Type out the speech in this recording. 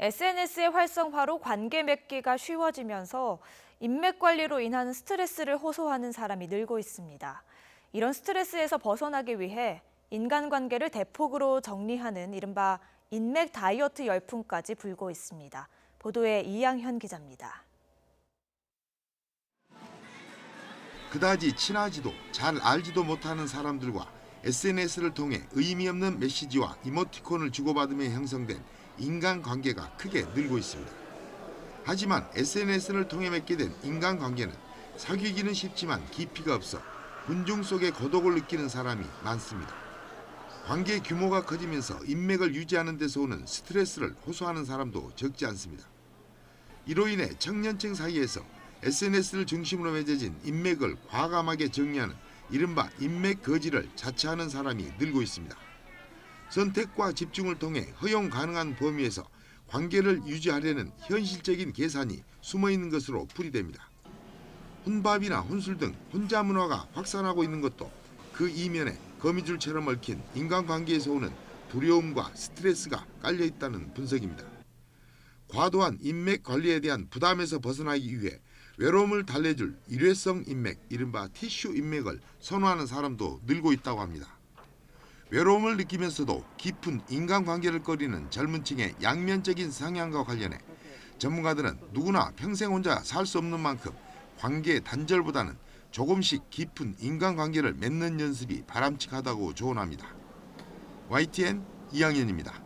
SNS의 활성화로 관계 맺기가 쉬워지면서 인맥 관리로 인한 스트레스를 호소하는 사람이 늘고 있습니다. 이런 스트레스에서 벗어나기 위해 인간관계를 대폭으로 정리하는 이른바 인맥 다이어트 열풍까지 불고 있습니다. 보도에 이양현 기자입니다. 그다지 친하지도 잘 알지도 못하는 사람들과 SNS를 통해 의미 없는 메시지와 이모티콘을 주고받으며 형성된 인간관계가 크게 늘고 있습니다. 하지만 SNS를 통해 맺게 된 인간관계는 사귀기는 쉽지만 깊이가 없어 군중 속에 고독을 느끼는 사람이 많습니다. 관계 규모가 커지면서 인맥을 유지하는 데서 오는 스트레스를 호소하는 사람도 적지 않습니다. 이로 인해 청년층 사이에서 SNS를 중심으로 맺어진 인맥을 과감하게 정리하는 이른바 인맥 거지를 자처하는 사람이 늘고 있습니다. 선택과 집중을 통해 허용 가능한 범위에서 관계를 유지하려는 현실적인 계산이 숨어있는 것으로 풀이됩니다. 혼밥이나 혼술 등 혼자 문화가 확산하고 있는 것도 그 이면에 거미줄처럼 얽힌 인간관계에서 오는 두려움과 스트레스가 깔려있다는 분석입니다. 과도한 인맥 관리에 대한 부담에서 벗어나기 위해 외로움을 달래줄 일회성 인맥, 이른바 티슈 인맥을 선호하는 사람도 늘고 있다고 합니다. 외로움을 느끼면서도 깊은 인간관계를 꺼리는 젊은 층의 양면적인 성향과 관련해 전문가들은 누구나 평생 혼자 살 수 없는 만큼 관계 단절보다는 조금씩 깊은 인간관계를 맺는 연습이 바람직하다고 조언합니다. YTN 이양현입니다.